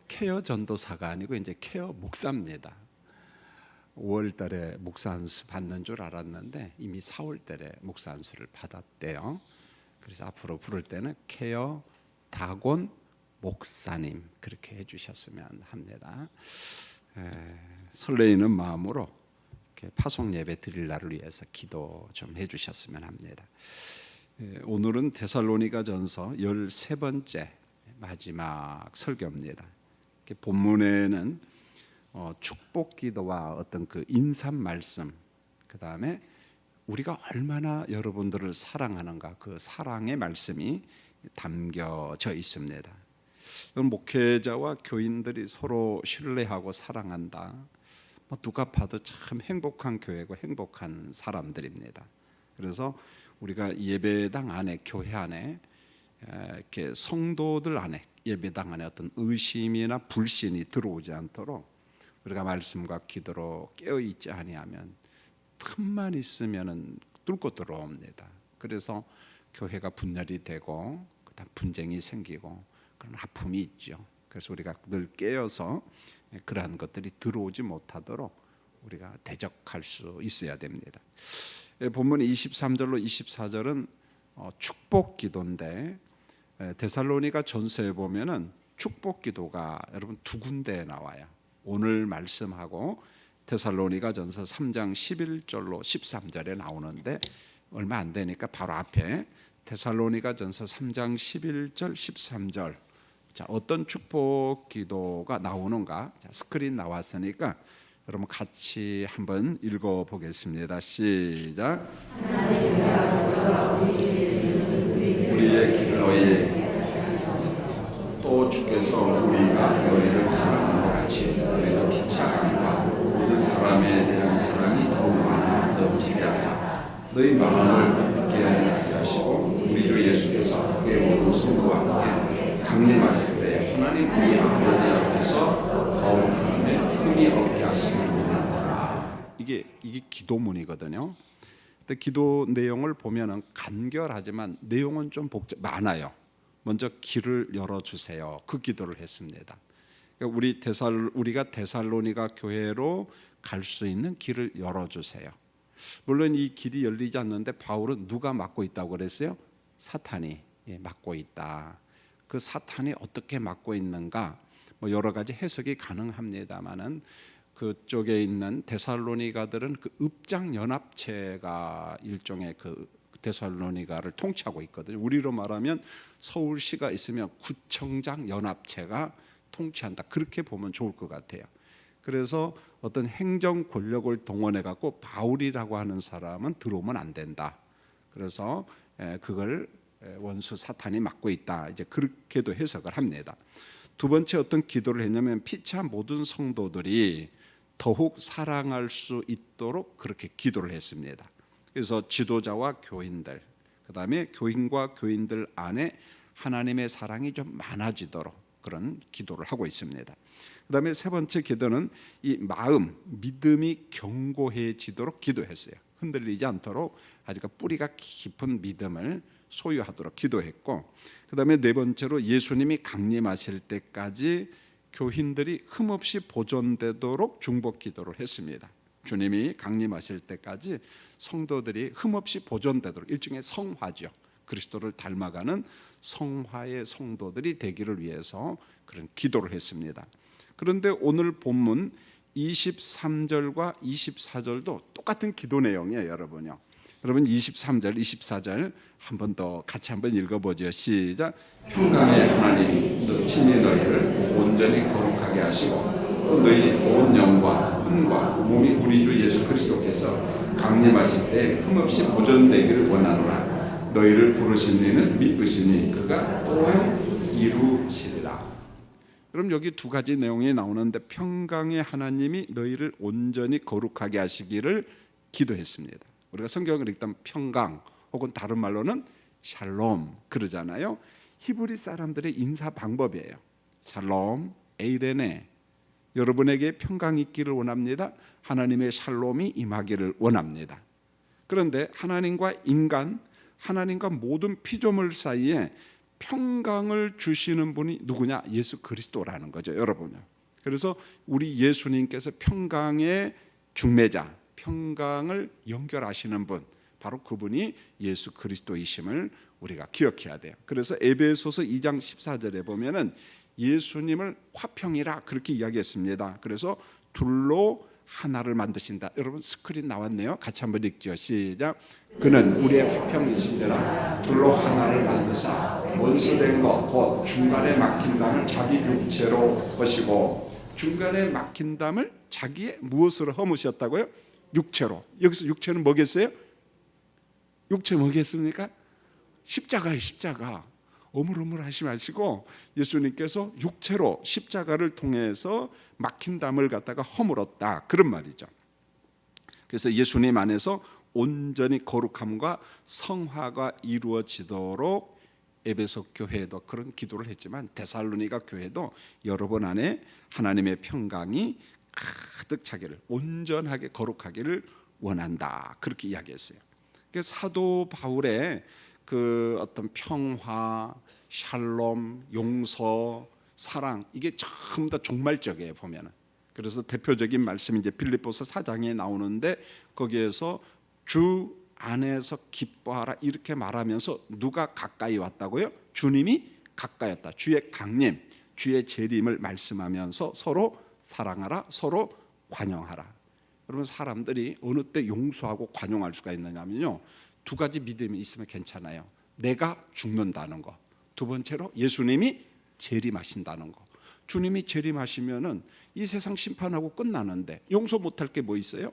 케어 전도사가 아니고 이제 케어 목사입니다. 5월 달에 목사 안수 받는 줄 알았는데 이미 4월 달에 목사 안수를 받았대요. 그래서 앞으로 부를 때는 케어 다곤 목사님 그렇게 해주셨으면 합니다. 설레이는 마음으로 이렇게 파송 예배 드릴 날을 위해서 기도 좀 해주셨으면 합니다. 오늘은 데살로니가전서 13번째 마지막 설교입니다. 본문에는 축복 기도와 어떤 그 인삼 말씀, 그 다음에 우리가 얼마나 여러분들을 사랑하는가 그 사랑의 말씀이 담겨져 있습니다. 목회자와 교인들이 서로 신뢰하고 사랑한다. 누가 봐도 참 행복한 교회고 행복한 사람들입니다. 그래서 우리가 예배당 안에, 교회 안에 이렇게 성도들 안에, 예배당 안에 어떤 의심이나 불신이 들어오지 않도록 우리가 말씀과 기도로 깨어 있지 아니하면 틈만 있으면은 뚫고 들어옵니다. 그래서 교회가 분열이 되고 그다음 분쟁이 생기고 그런 아픔이 있죠. 그래서 우리가 늘 깨어서 그러한 것들이 들어오지 못하도록 우리가 대적할 수 있어야 됩니다. 본문 23절로 24절은 축복 기도인데 데살로니가 전서에 보면은 축복 기도가 여러분 두 군데에 나와요. 오늘 말씀하고 데살로니가 전서 3장 11절로 13절에 나오는데 얼마 안 되니까 바로 앞에 데살로니가 전서 3장 11절 13절 자, 어떤 축복 기도가 나오는가? 자, 스크린 나왔으니까 여러분 같이 한번 읽어보겠습니다. 시작. 우리의 기도에 또 주께서 우리가 너희를 사랑한 것 같이 너희도 피차감과 모든 사람에 대한 사랑이 더욱 많아 넘치게 하사 너희 마음을 굳게 하게 하시고 우리 주 예수께서 그의 모든 성도와 함께 강림하실 때 하나님 우리 아버지 앞에서 거룩함에 흠이 없게 하시기를 원한다. 이게 기도문이거든요. 근데 기도 내용을 보면은 간결하지만 내용은 좀 많아요. 먼저 길을 열어주세요. 그 기도를 했습니다. 그러니까 우리가 데살로니가 교회로 갈 수 있는 길을 열어주세요. 물론 이 길이 열리지 않는데 바울은 누가 막고 있다고 그랬어요? 사탄이 막고 있다. 그 사탄이 어떻게 막고 있는가? 여러 가지 해석이 가능합니다만은 그쪽에 있는 데살로니가들은 그 읍장 연합체가 일종의 그 데살로니가를 통치하고 있거든요. 우리로 말하면 서울시가 있으면 구청장 연합체가 통치한다. 그렇게 보면 좋을 것 같아요. 그래서 어떤 행정 권력을 동원해 갖고 바울이라고 하는 사람은 들어오면 안 된다. 그래서 그걸 원수 사탄이 막고 있다. 이제 그렇게도 해석을 합니다. 두 번째 어떤 기도를 했냐면 피차 모든 성도들이 더욱 사랑할 수 있도록 그렇게 기도를 했습니다. 그래서 지도자와 교인들, 그다음에 교인과 교인들 안에 하나님의 사랑이 좀 많아지도록 그런 기도를 하고 있습니다. 그다음에 세 번째 기도는 이 마음, 믿음이 견고해지도록 기도했어요. 흔들리지 않도록 아주 뿌리가 깊은 믿음을 소유하도록 기도했고, 그다음에 네 번째로 예수님이 강림하실 때까지 교인들이 흠없이 보존되도록 중보 기도를 했습니다. 주님이 강림하실 때까지 성도들이 흠없이 보존되도록 일종의 성화죠. 그리스도를 닮아가는 성화의 성도들이 되기를 위해서 그런 기도를 했습니다. 그런데 오늘 본문 23절과 24절도 똑같은 기도 내용이에요, 여러분요. 여러분 23절, 24절 한 번 더 같이 한번 읽어보죠. 시작. 평강의 하나님이 친히 너희를 온전히 거룩하게 하시고 너희 온 영과 혼과 몸이 우리 주 예수 그리스도께서 강림하실 때 흠없이 보존되기를 원하노라. 너희를 부르신 이는 믿으시니 그가 또한 이루시리라. 그럼 여기 두 가지 내용이 나오는데 평강의 하나님이 너희를 온전히 거룩하게 하시기를 기도했습니다. 우리가 성경을 읽던 평강 혹은 다른 말로는 샬롬 그러잖아요. 히브리 사람들의 인사 방법이에요. 샬롬, 에이레네. 여러분에게 평강이 있기를 원합니다. 하나님의 샬롬이 임하기를 원합니다. 그런데 하나님과 인간, 하나님과 모든 피조물 사이에 평강을 주시는 분이 누구냐? 예수 그리스도라는 거죠, 여러분요. 그래서 우리 예수님께서 평강의 중매자, 평강을 연결하시는 분, 바로 그분이 예수 그리스도이심을 우리가 기억해야 돼요. 그래서 에베소서 2장 14절에 보면은 예수님을 화평이라 그렇게 이야기했습니다. 그래서 둘로 하나를 만드신다. 여러분 스크린 나왔네요. 같이 한번 읽죠. 시작. 그는 우리의 화평이시니라. 둘로 하나를 만드사 원수된 것 곧 중간에 막힌 담을 자기 육체로 허시고. 중간에 막힌 담을 자기의 무엇으로 허무셨다고요? 육체로. 여기서 육체는 뭐겠어요? 육체 뭐겠습니까? 십자가예요. 십자가. 어물어물하지 마시고 예수님께서 육체로 십자가를 통해서 막힌 담을 갖다가 허물었다, 그런 말이죠. 그래서 예수님 안에서 온전히 거룩함과 성화가 이루어지도록 에베소 교회도 그런 기도를 했지만 데살로니가 교회도 여러분 안에 하나님의 평강이 가득 차기를, 온전하게 거룩하기를 원한다, 그렇게 이야기했어요. 사도 바울의 그 어떤 평화, 샬롬, 용서, 사랑, 이게 전부 다 종말적이에요, 보면은. 그래서 대표적인 말씀이 이제 빌립보서 4장에 나오는데 거기에서 주 안에서 기뻐하라 이렇게 말하면서 누가 가까이 왔다고요? 주님이 가까이 왔다. 주의 강림, 주의 재림을 말씀하면서 서로 사랑하라, 서로 관용하라. 여러분 사람들이 어느 때 용서하고 관용할 수가 있느냐면요, 두 가지 믿음이 있으면 괜찮아요. 내가 죽는다는 거, 두 번째로 예수님이 재림하신다는 거. 주님이 재림하시면은 이 세상 심판하고 끝나는데 용서 못할 게 뭐 있어요?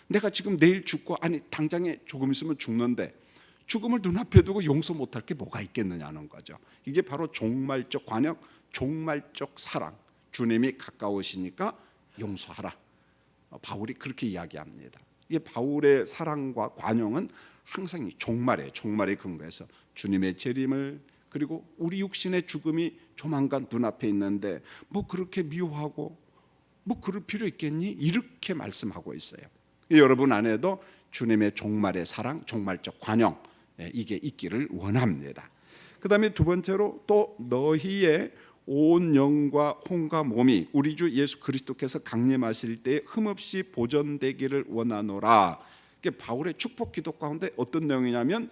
내가 지금 내일 죽고, 아니 당장에 조금 있으면 죽는데 죽음을 눈앞에 두고 용서 못할 게 뭐가 있겠느냐는 거죠. 이게 바로 종말적 관용, 종말적 사랑. 주님이 가까우시니까 용서하라. 바울이 그렇게 이야기합니다. 이게 바울의 사랑과 관용은 항상 종말이에요. 종말의 근거에서 주님의 재림을, 그리고 우리 육신의 죽음이 조만간 눈앞에 있는데 뭐 그렇게 미워하고 뭐 그럴 필요 있겠니? 이렇게 말씀하고 있어요. 여러분 안에도 주님의 종말의 사랑, 종말적 관용, 이게 있기를 원합니다. 그 다음에 두 번째로 또 너희의 온 영과 혼과 몸이 우리 주 예수 그리스도께서 강림하실 때 흠없이 보존되기를 원하노라. 이게 바울의 축복 기도 가운데 어떤 내용이냐면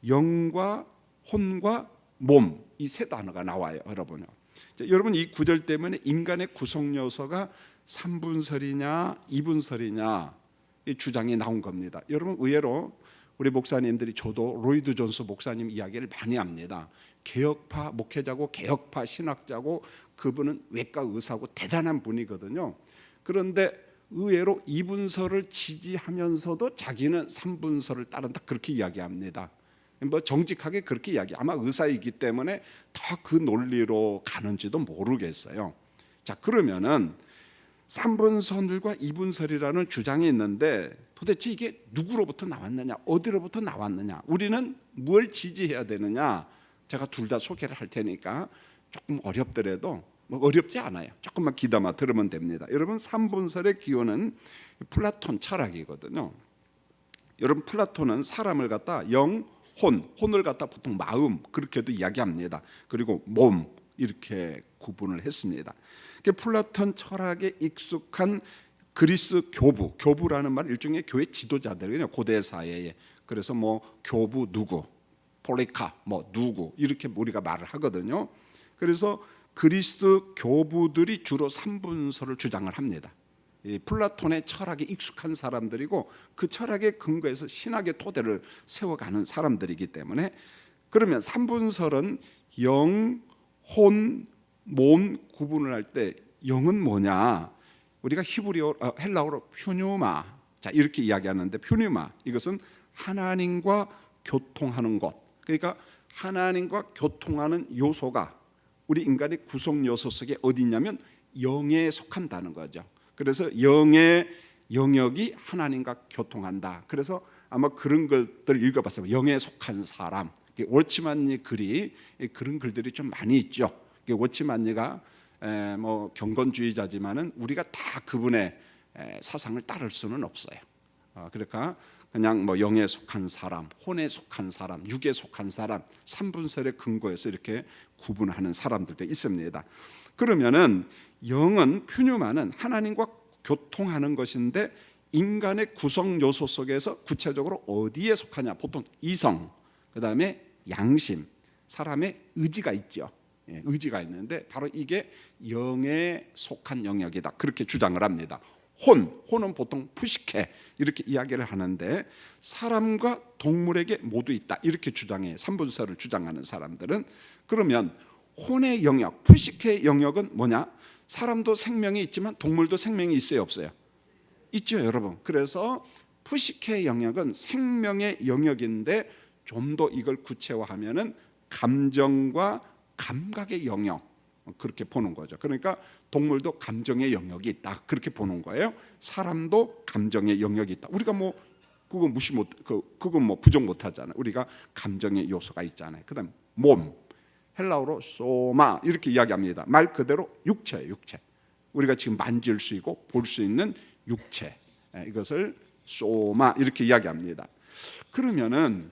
영과 혼과 몸, 이 세 단어가 나와요, 여러분요. 여러분 이 구절 때문에 인간의 구성 요소가 3분설이냐 2분설이냐 이 주장이 나온 겁니다. 여러분 의외로 우리 목사님들이, 저도 로이드 존스 목사님 이야기를 많이 합니다. 개혁파 목회자고 개혁파 신학자고 그분은 외과 의사고 대단한 분이거든요. 그런데 의외로 2분설을 지지하면서도 자기는 3분설을 따른다, 그렇게 이야기합니다. 뭐 정직하게 그렇게 이야기, 아마 의사이기 때문에 더 그 논리로 가는지도 모르겠어요. 자, 그러면은 3분설과 2분설이라는 주장이 있는데 도대체 이게 누구로부터 나왔느냐, 어디로부터 나왔느냐, 우리는 뭘 지지해야 되느냐, 제가 둘 다 소개를 할 테니까 조금 어렵더라도 뭐 어렵지 않아요. 조금만 귀담아 들으면 됩니다. 여러분 3분설의 기원은 플라톤 철학이거든요. 여러분 플라톤은 사람을 갖다 영, 혼을 갖다 보통 마음 그렇게도 이야기합니다. 그리고 몸 이렇게 구분을 했습니다. 플라톤 철학에 익숙한 그리스 교부라는 말, 일종의 교회 지도자들이요, 고대 사회에. 그래서 뭐 교부 누구, 폴리카 뭐 누구 이렇게 우리가 말을 하거든요. 그래서 그리스 교부들이 주로 3분설을 주장을 합니다. 이 플라톤의 철학에 익숙한 사람들이고 그 철학의 근거에서 신학의 토대를 세워가는 사람들이기 때문에, 그러면 3분설은 영, 혼, 몸 구분을 할 때 영은 뭐냐? 우리가 헬라어로 퓨뉴마, 자 이렇게 이야기하는데, 퓨뉴마 이것은 하나님과 교통하는 것. 그러니까 하나님과 교통하는 요소가 우리 인간의 구성 요소 속에 어디 있냐면 영에 속한다는 거죠. 그래서 영의 영역이 하나님과 교통한다. 그래서 아마 그런 것들 읽어봤어요. 영에 속한 사람, 워치만니 글이, 그런 글들이 좀 많이 있죠. 워치만니가 뭐 경건주의자지만은 우리가 다 그분의 사상을 따를 수는 없어요. 그러니까 그냥 뭐 영에 속한 사람, 혼에 속한 사람, 육에 속한 사람, 3분설의 근거에서 이렇게 구분하는 사람들도 있습니다. 그러면은 영은 푸뉴마는 하나님과 교통하는 것인데 인간의 구성 요소 속에서 구체적으로 어디에 속하냐? 보통 이성, 그 다음에 양심, 사람의 의지가 있죠. 의지가 있는데 바로 이게 영에 속한 영역이다, 그렇게 주장을 합니다. 혼은 보통 푸시케 이렇게 이야기를 하는데 사람과 동물에게 모두 있다, 이렇게 주장해. 삼분설을 주장하는 사람들은. 그러면 혼의 영역, 푸시케의 영역은 뭐냐? 사람도 생명이 있지만 동물도 생명이 있어요, 없어요? 있죠, 여러분. 그래서 푸시케의 영역은 생명의 영역인데 좀 더 이걸 구체화하면은 감정과 감각의 영역, 그렇게 보는 거죠. 그러니까 동물도 감정의 영역이 있다, 그렇게 보는 거예요. 사람도 감정의 영역이 있다. 우리가 뭐 그거 그건 뭐 부정 못 하잖아요. 우리가 감정의 요소가 있잖아요. 그다음 몸, 헬라어로 소마 이렇게 이야기합니다. 말 그대로 육체예요, 육체. 우리가 지금 만질 수 있고 볼 수 있는 육체, 이것을 소마 이렇게 이야기합니다. 그러면은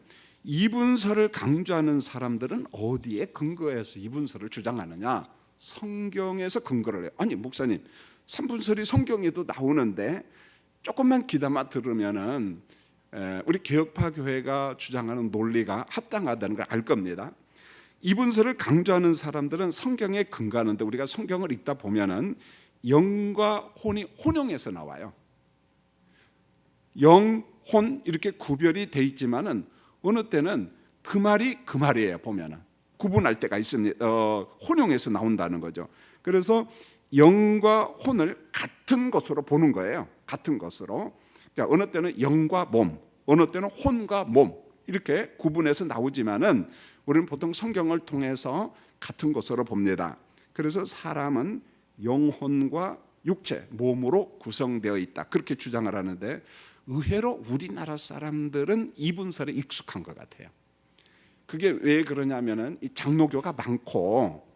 이분설을 강조하는 사람들은 어디에 근거해서 이분설을 주장하느냐? 성경에서 근거를 해요. 아니 목사님, 삼분설이 성경에도 나오는데 조금만 귀담아 들으면은 우리 개혁파 교회가 주장하는 논리가 합당하다는 걸 알 겁니다. 이분설을 강조하는 사람들은 성경에 근거하는데 우리가 성경을 읽다 보면은 영과 혼이 혼용해서 나와요. 영, 혼 이렇게 구별이 돼 있지만은 어느 때는 그 말이 그 말이에요. 보면은 구분할 때가 있습니다. 혼용해서 나온다는 거죠. 그래서 영과 혼을 같은 것으로 보는 거예요. 같은 것으로. 그러니까 어느 때는 영과 몸, 어느 때는 혼과 몸 이렇게 구분해서 나오지만은 우리는 보통 성경을 통해서 같은 것으로 봅니다. 그래서 사람은 영혼과 육체, 몸으로 구성되어 있다, 그렇게 주장을 하는데 의외로 우리나라 사람들은 이분설에 익숙한 것 같아요. 그게 왜 그러냐면은 이 장로교가 많고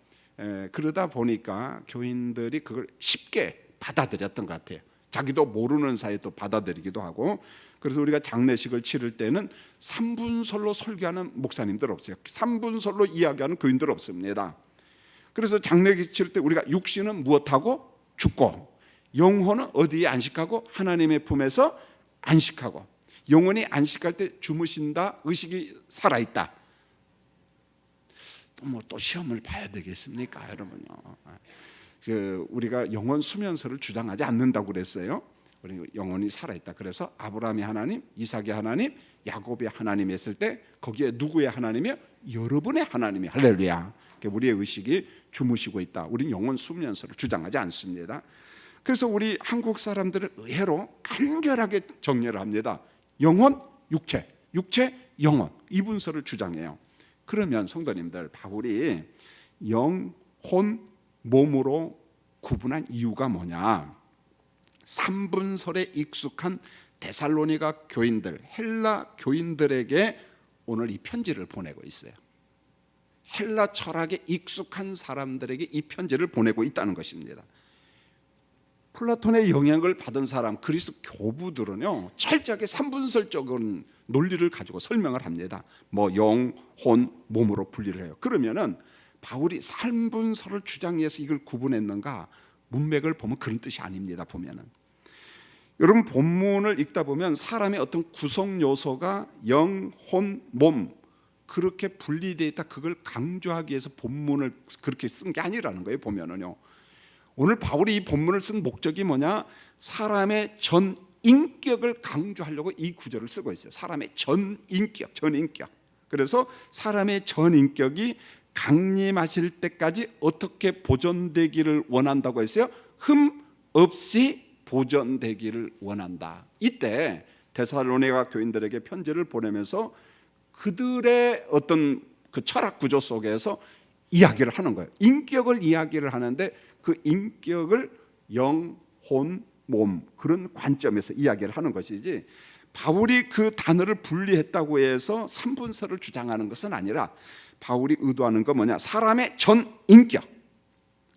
그러다 보니까 교인들이 그걸 쉽게 받아들였던 것 같아요. 자기도 모르는 사이에 또 받아들이기도 하고. 그래서 우리가 장례식을 치를 때는 삼분설로 설교하는 목사님들 없어요. 삼분설로 이야기하는 교인들 없습니다. 그래서 장례식 치를 때 우리가 육신은 무엇하고? 죽고, 영혼은 어디에 안식하고? 하나님의 품에서 안식하고, 영혼이 안식할 때 주무신다, 의식이 살아있다. 또 시험을 봐야 되겠습니까, 여러분요? 우리가 영혼 수면설을 주장하지 않는다고 그랬어요. 우리 영혼이 살아있다. 그래서 아브라함의 하나님, 이삭의 하나님, 야곱의 하나님 했을 때 거기에 누구의 하나님이요? 여러분의 하나님이. 할렐루야. 우리의 의식이 주무시고 있다. 우리는 영혼 수면설을 주장하지 않습니다. 그래서 우리 한국 사람들은 의외로 간결하게 정리를 합니다. 영혼, 육체, 육체, 영혼, 이분설을 주장해요. 그러면 성도님들, 바울이 영, 혼, 몸으로 구분한 이유가 뭐냐? 삼분설에 익숙한 데살로니가 교인들, 헬라 교인들에게 오늘 이 편지를 보내고 있어요. 헬라 철학에 익숙한 사람들에게 이 편지를 보내고 있다는 것입니다. 플라톤의 영향을 받은 사람, 그리스도 교부들은요 철저하게 삼분설적인 논리를 가지고 설명을 합니다. 뭐 영, 혼, 몸으로 분리를 해요. 그러면은 바울이 삼분설을 주장해서 이걸 구분했는가? 문맥을 보면 그런 뜻이 아닙니다. 보면은 여러분 본문을 읽다 보면 사람의 어떤 구성 요소가 영, 혼, 몸 그렇게 분리되어 있다, 그걸 강조하기 위해서 본문을 그렇게 쓴 게 아니라는 거예요. 보면은요 오늘 바울이 이 본문을 쓴 목적이 뭐냐? 사람의 전 인격을 강조하려고 이 구절을 쓰고 있어요. 사람의 전 인격. 그래서 사람의 전 인격이 강림하실 때까지 어떻게 보존되기를 원한다고 했어요? 흠 없이 보존되기를 원한다. 이때 데살로니가 교인들에게 편지를 보내면서 그들의 어떤 그 철학 구조 속에서 이야기를 하는 거예요. 인격을 이야기를 하는데 그 인격을 영, 혼, 몸 그런 관점에서 이야기를 하는 것이지, 바울이 그 단어를 분리했다고 해서 삼분설을 주장하는 것은 아니라 바울이 의도하는 건 뭐냐? 사람의 전 인격,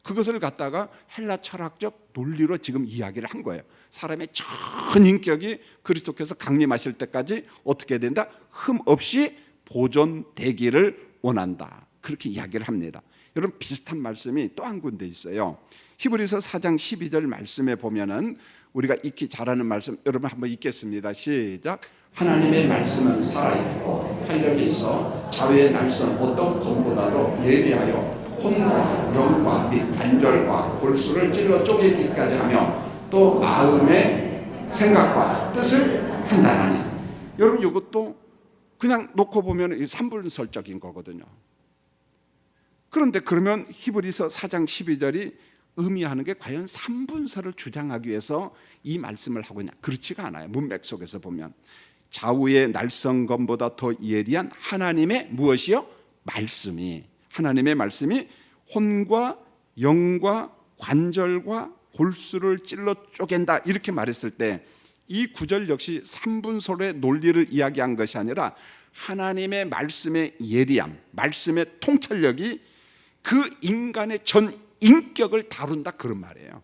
그것을 갖다가 헬라 철학적 논리로 지금 이야기를 한 거예요. 사람의 전 인격이 그리스도께서 강림하실 때까지 어떻게 된다? 흠 없이 보존되기를 원한다, 그렇게 이야기를 합니다. 여러분 비슷한 말씀이 또 한 군데 있어요. 히브리서 4장 12절 말씀에 보면은 우리가 익히 잘하는 말씀, 여러분 한번 읽겠습니다. 시작. 하나님의 말씀은 살아있고 활력이 있어 자유의 날선 어떤 검보다도 예리하여 혼과 영과 및 관절과 골수를 찔러 쪼개기까지 하며 또 마음의 생각과 뜻을 판단하니. 여러분 이것도 그냥 놓고 보면 3분설적인 거거든요. 그런데 그러면 히브리서 4장 12절이 의미하는 게 과연 3분설을 주장하기 위해서 이 말씀을 하고 있냐? 그렇지가 않아요. 문맥 속에서 보면 좌우의 날성검보다 더 예리한 하나님의 무엇이요? 말씀이, 하나님의 말씀이 혼과 영과 관절과 골수를 찔러 쪼갠다 이렇게 말했을 때 이 구절 역시 3분설의 논리를 이야기한 것이 아니라 하나님의 말씀의 예리함, 말씀의 통찰력이 그 인간의 전 인격을 다룬다 그런 말이에요.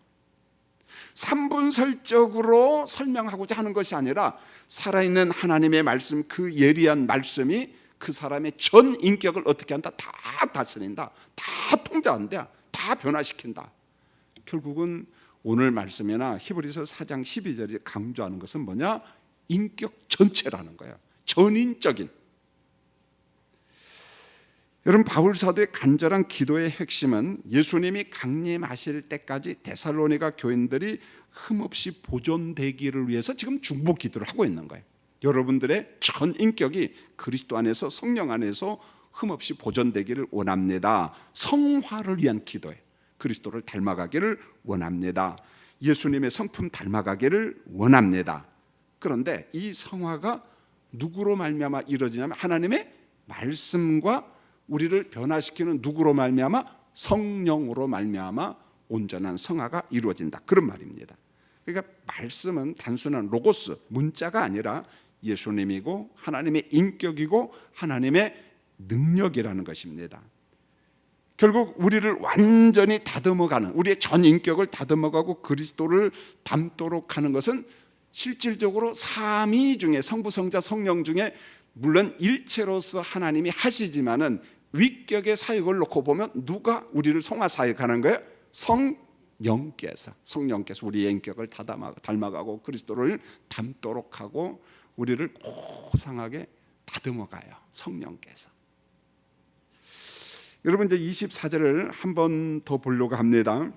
3분설적으로 설명하고자 하는 것이 아니라 살아있는 하나님의 말씀, 그 예리한 말씀이 그 사람의 전 인격을 어떻게 한다? 다 다스린다, 다 통제한다, 다 변화시킨다. 결국은 오늘 말씀이나 히브리서 4장 12절이 강조하는 것은 뭐냐? 인격 전체라는 거예요. 전인적인. 여러분 바울 사도의 간절한 기도의 핵심은 예수님이 강림하실 때까지 데살로니가 교인들이 흠없이 보존되기를 위해서 지금 중보 기도를 하고 있는 거예요. 여러분들의 전 인격이 그리스도 안에서 성령 안에서 흠없이 보존되기를 원합니다. 성화를 위한 기도예요. 그리스도를 닮아가기를 원합니다. 예수님의 성품 닮아가기를 원합니다. 그런데 이 성화가 누구로 말미암아 이루어지냐면 하나님의 말씀과 우리를 변화시키는 누구로 말미암아? 성령으로 말미암아 온전한 성화가 이루어진다 그런 말입니다. 그러니까 말씀은 단순한 로고스, 문자가 아니라 예수님이고 하나님의 인격이고 하나님의 능력이라는 것입니다. 결국 우리를 완전히 다듬어가는, 우리의 전 인격을 다듬어가고 그리스도를 닮도록 하는 것은 실질적으로 삼위 중에 성부, 성자, 성령 중에 물론 일체로서 하나님이 하시지만은 위격의 사역을 놓고 보면 누가 우리를 성화 사역하는 거예요? 성령께서 우리의 인격을 닮아가고 그리스도를 닮도록 하고 우리를 고상하게 다듬어가요. 성령께서. 여러분 이제 24절을 한 번 더 보려고 합니다.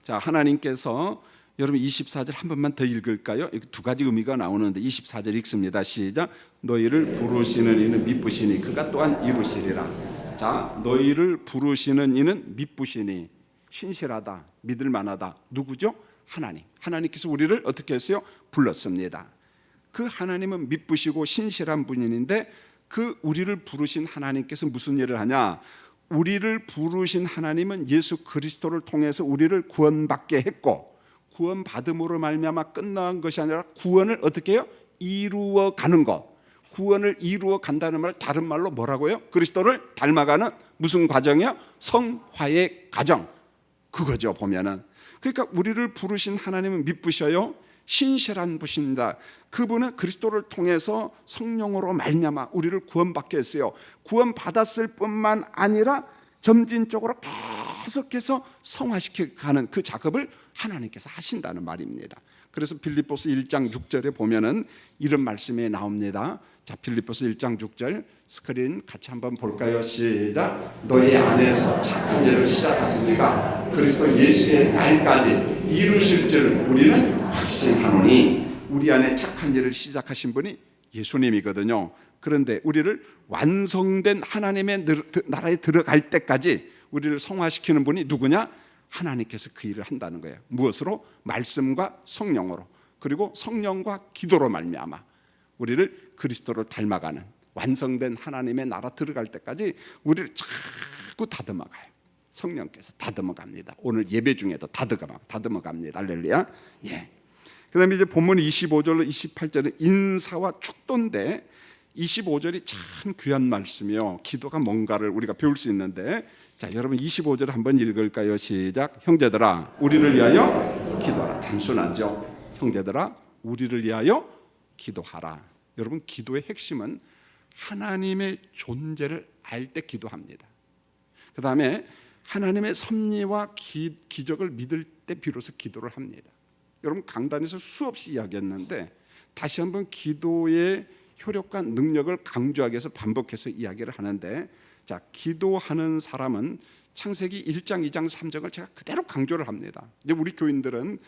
자, 하나님께서 여러분 24절 한 번만 더 읽을까요? 두 가지 의미가 나오는데 24절 읽습니다. 시작. 너희를 부르시는 이는 미쁘시니 그가 또한 이루시리라. 자, 너희를 부르시는 이는 미쁘시니 신실하다, 믿을 만하다. 누구죠? 하나님. 하나님께서 우리를 어떻게 했어요? 불렀습니다. 그 하나님은 미쁘시고 신실한 분인데 그 우리를 부르신 하나님께서 무슨 일을 하냐? 우리를 부르신 하나님은 예수 그리스도를 통해서 우리를 구원받게 했고 구원받음으로 말미암아 끝난 것이 아니라 구원을 어떻게 해요? 이루어 가는 것. 구원을 이루어 간다는 말 다른 말로 뭐라고요? 그리스도를 닮아가는 무슨 과정이요? 성화의 과정. 그거죠 보면은. 그러니까 우리를 부르신 하나님은 미쁘셔요. 신실한 분이십니다. 그분은 그리스도를 통해서 성령으로 말미암아 우리를 구원받게 했어요. 구원받았을 뿐만 아니라 점진적으로 계속해서 성화시켜가는 그 작업을 하나님께서 하신다는 말입니다. 그래서 빌립보서 1장 6절에 보면은 이런 말씀이 나옵니다. 자, 빌립보서 1장 6절 스크린 같이 한번 볼까요? 시작. 너희 안에서 착한 일을 시작하시니까 그리스도 예수의 날까지 이루실 줄 우리는 확신하노니. 우리 안에 착한 일을 시작하신 분이 예수님이거든요. 그런데 우리를 완성된 하나님의 나라에 들어갈 때까지 우리를 성화시키는 분이 누구냐? 하나님께서 그 일을 한다는 거예요. 무엇으로? 말씀과 성령으로, 그리고 성령과 기도로 말미암아 우리를 그리스도를 닮아가는 완성된 하나님의 나라 들어갈 때까지 우리를 자꾸 다듬어가요. 성령께서 다듬어갑니다. 오늘 예배 중에도 다듬어갑니다. 할렐루야. 예. 그다음에 이제 본문 25절로 28절은 인사와 축도인데 25절이 참 귀한 말씀이요. 기도가 뭔가를 우리가 배울 수 있는데, 자, 여러분 25절 한번 읽을까요? 시작. 형제들아, 우리를 위하여 기도하라. 단순하죠. 형제들아, 우리를 위하여 기도하라. 여러분 기도의 핵심은 하나님의 존재를 알 때 기도합니다. 그 다음에 하나님의 섭리와 기적을 믿을 때 비로소 기도를 합니다. 여러분 강단에서 수없이 이야기했는데 다시 한번 기도의 효력과 능력을 강조하기 위해서 반복해서 이야기를 하는데, 자, 기도하는 사람은 창세기 1장, 2장, 3장을 제가 그대로 강조를 합니다. 이제 우리 교인들은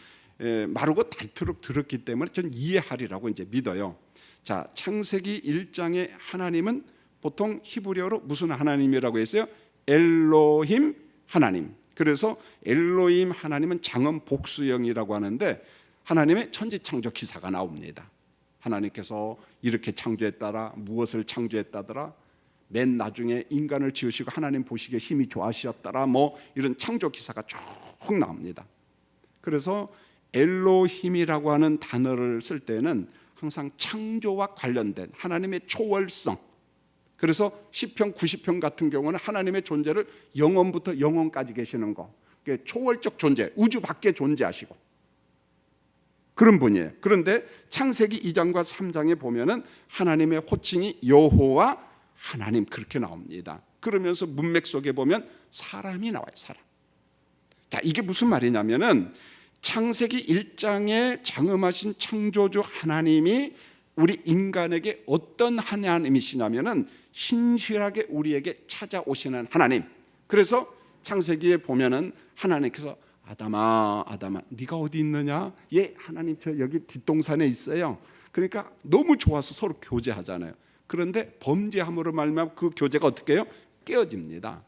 마르고 닳도록 들었기 때문에 전 이해하리라고 이제 믿어요. 자, 창세기 1장의 하나님은 보통 히브리어로 무슨 하나님이라고 했어요? 엘로힘 하나님. 그래서 엘로힘 하나님은 장엄 복수형이라고 하는데 하나님의 천지창조 기사가 나옵니다. 하나님께서 이렇게 창조했다라, 무엇을 창조했다더라, 맨 나중에 인간을 지으시고 하나님 보시기에 힘이 좋아하셨더라, 뭐 이런 창조 기사가 쭉 나옵니다. 그래서 엘로힘이라고 하는 단어를 쓸 때는 항상 창조와 관련된 하나님의 초월성, 그래서 시편 90편 같은 경우는 하나님의 존재를 영원부터 영원까지 계시는 거, 초월적 존재, 우주 밖에 존재하시고 그런 분이에요. 그런데 창세기 2장과 3장에 보면은 하나님의 호칭이 여호와 하나님 그렇게 나옵니다. 그러면서 문맥 속에 보면 사람이 나와요. 사람. 자, 이게 무슨 말이냐면은 창세기 1장에 장엄하신 창조주 하나님이 우리 인간에게 어떤 하나님이시냐면은 신실하게 우리에게 찾아오시는 하나님. 그래서 창세기에 보면은 하나님께서 아담아, 아담아, 네가 어디 있느냐? 예, 하나님 저 여기 뒷동산에 있어요. 그러니까 너무 좋아서 서로 교제하잖아요. 그런데 범죄함으로 말미암아 그 교제가 어떻게 해요? 깨어집니다.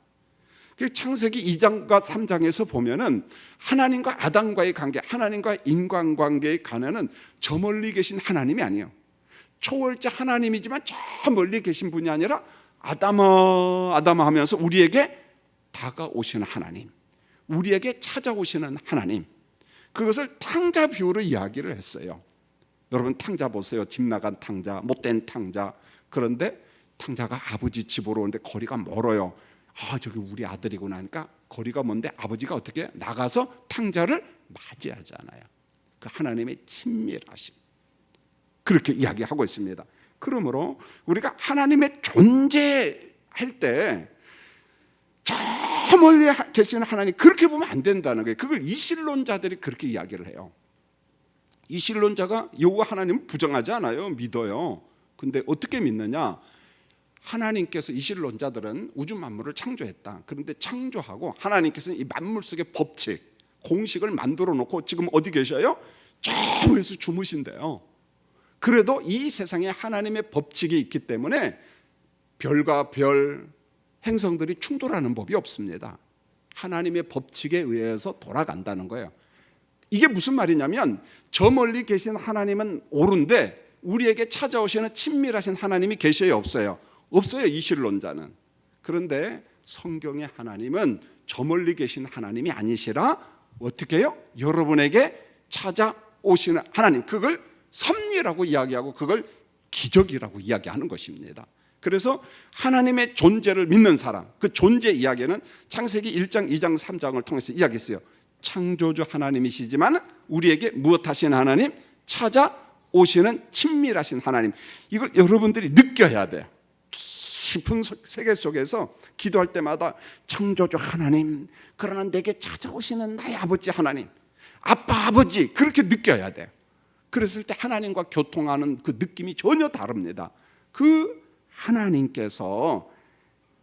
창세기 2장과 3장에서 보면은 하나님과 아담과의 관계, 하나님과 인간관계의 관계는 저 멀리 계신 하나님이 아니에요. 초월자 하나님이지만 저 멀리 계신 분이 아니라 아담아, 아담아 하면서 우리에게 다가오시는 하나님, 우리에게 찾아오시는 하나님, 그것을 탕자 비유로 이야기를 했어요. 여러분 탕자 보세요. 집 나간 탕자, 못된 탕자. 그런데 탕자가 아버지 집으로 오는데 거리가 멀어요. 아, 저기 우리 아들이구나 하니까 거리가 먼데 아버지가 어떻게 나가서 탕자를 맞이하잖아요. 그 하나님의 친밀하심, 그렇게 이야기하고 있습니다. 그러므로 우리가 하나님의 존재할 때 저 멀리 계시는 하나님 그렇게 보면 안 된다는 거예요. 그걸 이신론자들이 그렇게 이야기를 해요. 이신론자가 여호와 하나님을 부정하지 않아요. 믿어요. 근데 어떻게 믿느냐? 하나님께서, 이신론자들은 우주 만물을 창조했다. 그런데 창조하고 하나님께서는 이 만물 속의 법칙, 공식을 만들어 놓고 지금 어디 계셔요? 저 위에서 주무신대요. 그래도 이 세상에 하나님의 법칙이 있기 때문에 별과 별, 행성들이 충돌하는 법이 없습니다. 하나님의 법칙에 의해서 돌아간다는 거예요. 이게 무슨 말이냐면 저 멀리 계신 하나님은 옳은데 우리에게 찾아오시는 친밀하신 하나님이 계셔요? 없어요? 없어요, 이신론자는. 그런데 성경의 하나님은 저 멀리 계신 하나님이 아니시라 어떻게 해요? 여러분에게 찾아오시는 하나님, 그걸 섭리라고 이야기하고 그걸 기적이라고 이야기하는 것입니다. 그래서 하나님의 존재를 믿는 사람, 그 존재 이야기는 창세기 1장, 2장, 3장을 통해서 이야기했어요. 창조주 하나님이시지만 우리에게 무엇 하시는 하나님? 찾아오시는 친밀하신 하나님. 이걸 여러분들이 느껴야 돼요. 깊은 세계 속에서 기도할 때마다 창조주 하나님, 그러나 내게 찾아오시는 나의 아버지 하나님, 아빠, 아버지, 그렇게 느껴야 돼요. 그랬을 때 하나님과 교통하는 그 느낌이 전혀 다릅니다. 그 하나님께서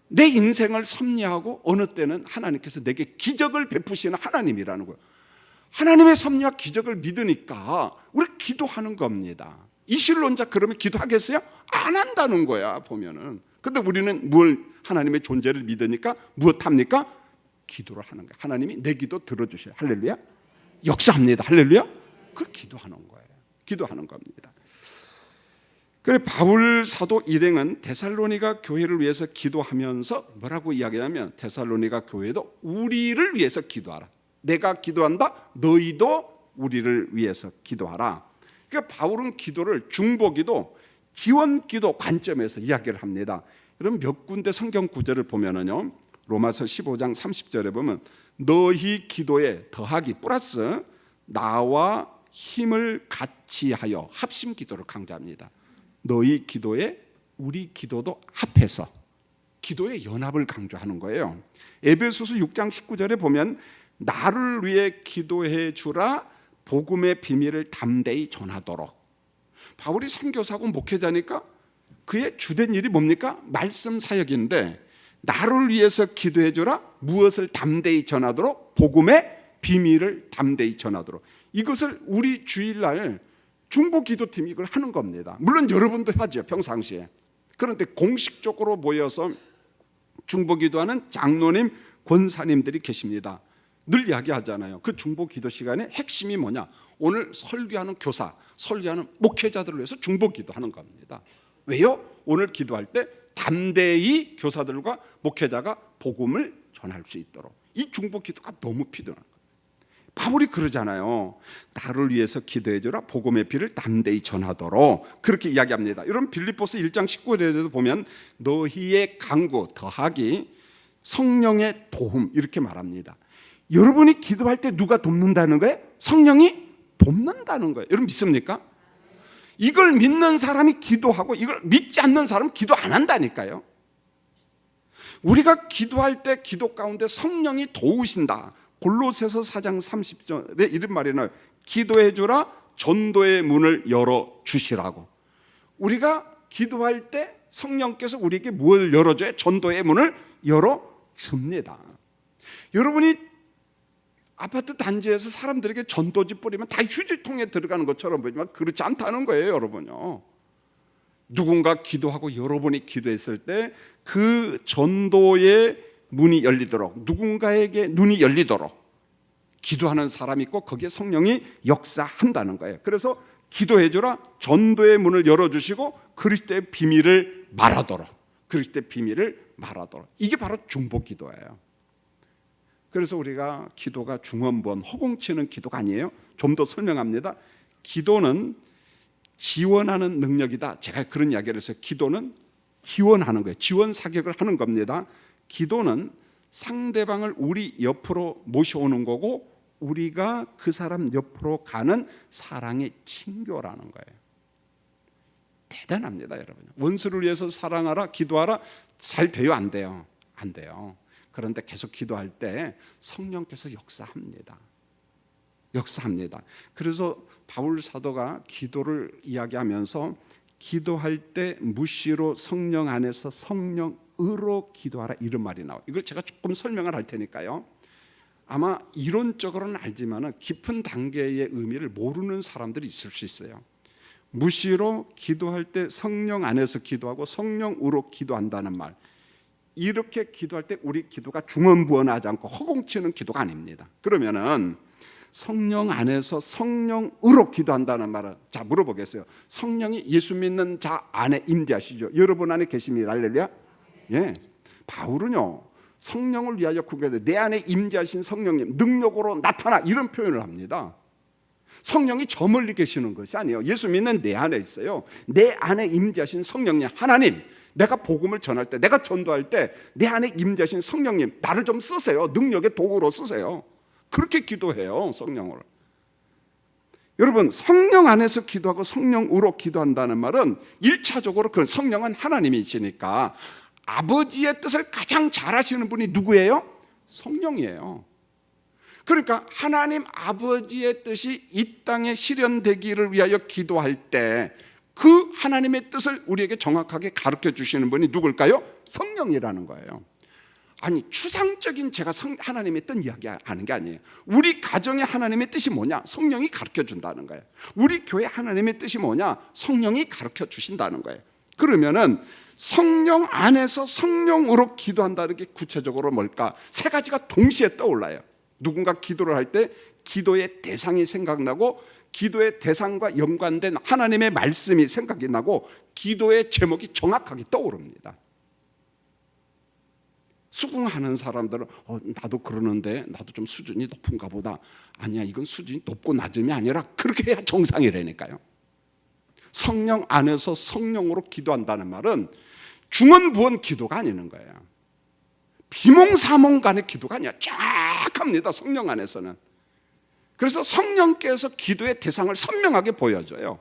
내 인생을 섭리하고 어느 때는 하나님께서 내게 기적을 베푸시는 하나님이라는 거예요. 하나님의 섭리와 기적을 믿으니까 우리 기도하는 겁니다. 이신론자 그러면 기도하겠어요? 안 한다는 거야 보면은. 근데 우리는 뭘, 하나님의 존재를 믿으니까 무엇합니까? 기도를 하는 거예요. 하나님이 내 기도 들어주셔요. 할렐루야. 역사합니다. 할렐루야. 그 기도하는 거예요. 기도하는 겁니다. 그래 바울 사도 일행은 데살로니가 교회를 위해서 기도하면서 뭐라고 이야기하냐면 데살로니가 교회도 우리를 위해서 기도하라. 내가 기도한다. 너희도 우리를 위해서 기도하라. 그러니까 바울은 기도를 중보기도, 지원기도 관점에서 이야기를 합니다. 여러분 몇 군데 성경 구절을 보면은요, 로마서 15장 30절에 보면 너희 기도에 더하기 플러스 나와 힘을 같이 하여 합심 기도를 강조합니다. 너희 기도에 우리 기도도 합해서 기도의 연합을 강조하는 거예요. 에베소서 6장 19절에 보면 나를 위해 기도해 주라 복음의 비밀을 담대히 전하도록. 바울이 선교사고 목회자니까 그의 주된 일이 뭡니까? 말씀 사역인데 나를 위해서 기도해 주라 무엇을 담대히 전하도록? 복음의 비밀을 담대히 전하도록. 이것을 우리 주일날 중보 기도팀이 이걸 하는 겁니다. 물론 여러분도 하죠, 평상시에. 그런데 공식적으로 모여서 중보 기도하는 장로님, 권사님들이 계십니다. 늘 이야기하잖아요. 그 중보 기도 시간의 핵심이 뭐냐? 오늘 설교하는 교사, 설교하는 목회자들을 위해서 중보 기도하는 겁니다. 왜요? 오늘 기도할 때 담대히 교사들과 목회자가 복음을 전할 수 있도록. 이 중보 기도가 너무 필요한 거예요. 바울이 그러잖아요. 나를 위해서 기도해 주라 복음의 비를 담대히 전하도록 그렇게 이야기합니다. 여러분 빌립보서 1장 19절에도 보면 너희의 강구 더하기 성령의 도움 이렇게 말합니다. 여러분이 기도할 때 누가 돕는다는 거예요? 성령이 돕는다는 거예요. 여러분 믿습니까? 이걸 믿는 사람이 기도하고 이걸 믿지 않는 사람은 기도 안 한다니까요. 우리가 기도할 때 기도 가운데 성령이 도우신다. 골로새서 4장 30절에 이런 말이 나와요. 기도해 주라 전도의 문을 열어 주시라고. 우리가 기도할 때 성령께서 우리에게 뭘 열어줘요? 전도의 문을 열어 줍니다. 여러분이 아파트 단지에서 사람들에게 전도지 뿌리면 다 휴지통에 들어가는 것처럼 보이지만 그렇지 않다는 거예요, 여러분요. 누군가 기도하고 여러분이 기도했을 때 그 전도의 문이 열리도록 누군가에게 눈이 열리도록 기도하는 사람이 있고 거기에 성령이 역사한다는 거예요. 그래서 기도해주라 전도의 문을 열어주시고 그리스도의 비밀을 말하도록 그리스도의 비밀을 말하도록 이게 바로 중보기도예요. 그래서 우리가 기도가 중언부언 허공치는 기도가 아니에요. 좀 더 설명합니다. 기도는 지원하는 능력이다. 제가 그런 이야기를 해서 기도는 지원하는 거예요. 지원 사격을 하는 겁니다. 기도는 상대방을 우리 옆으로 모셔오는 거고 우리가 그 사람 옆으로 가는 사랑의 친교라는 거예요. 대단합니다, 여러분. 원수를 위해서 사랑하라, 기도하라. 잘 돼요, 안 돼요? 안 돼요. 그런데 계속 기도할 때 성령께서 역사합니다. 역사합니다. 그래서 바울 사도가 기도를 이야기하면서 기도할 때 무시로 성령 안에서 성령으로 기도하라 이런 말이 나와요. 이걸 제가 조금 설명을 할 테니까요. 아마 이론적으로는 알지만 깊은 단계의 의미를 모르는 사람들이 있을 수 있어요. 무시로 기도할 때 성령 안에서 기도하고 성령으로 기도한다는 말. 이렇게 기도할 때 우리 기도가 중언부언하지 않고 허공치는 기도가 아닙니다. 그러면은 성령 안에서 성령으로 기도한다는 말은 자 물어보겠어요. 성령이 예수 믿는 자 안에 임재하시죠? 여러분 안에 계십니다. 할렐루야. 예. 바울은요 성령을 위하여 구하되 내 안에 임재하신 성령님 능력으로 나타나 이런 표현을 합니다. 성령이 저 멀리 계시는 것이 아니에요. 예수 믿는 내 안에 있어요. 내 안에 임재하신 성령님 하나님 내가 복음을 전할 때 내가 전도할 때 내 안에 임재하신 성령님 나를 좀 쓰세요. 능력의 도구로 쓰세요. 그렇게 기도해요. 성령으로. 여러분 성령 안에서 기도하고 성령으로 기도한다는 말은 1차적으로 그 성령은 하나님이시니까 아버지의 뜻을 가장 잘 하시는 분이 누구예요? 성령이에요. 그러니까 하나님 아버지의 뜻이 이 땅에 실현되기를 위하여 기도할 때 그 하나님의 뜻을 우리에게 정확하게 가르쳐 주시는 분이 누굴까요? 성령이라는 거예요. 아니 추상적인 제가 하나님의 뜻 이야기하는 게 아니에요. 우리 가정의 하나님의 뜻이 뭐냐? 성령이 가르쳐 준다는 거예요. 우리 교회 하나님의 뜻이 뭐냐? 성령이 가르쳐 주신다는 거예요. 그러면은 성령 안에서 성령으로 기도한다는 게 구체적으로 뭘까? 세 가지가 동시에 떠올라요. 누군가 기도를 할 때 기도의 대상이 생각나고 기도의 대상과 연관된 하나님의 말씀이 생각이 나고 기도의 제목이 정확하게 떠오릅니다. 수긍하는 사람들은 나도 그러는데 나도 좀 수준이 높은가 보다. 아니야 이건 수준이 높고 낮음이 아니라 그렇게 해야 정상이라니까요. 성령 안에서 성령으로 기도한다는 말은 중언부언 기도가 아니는 거예요. 비몽사몽 간의 기도가 아니야. 쫙 합니다. 성령 안에서는. 그래서 성령께서 기도의 대상을 선명하게 보여줘요.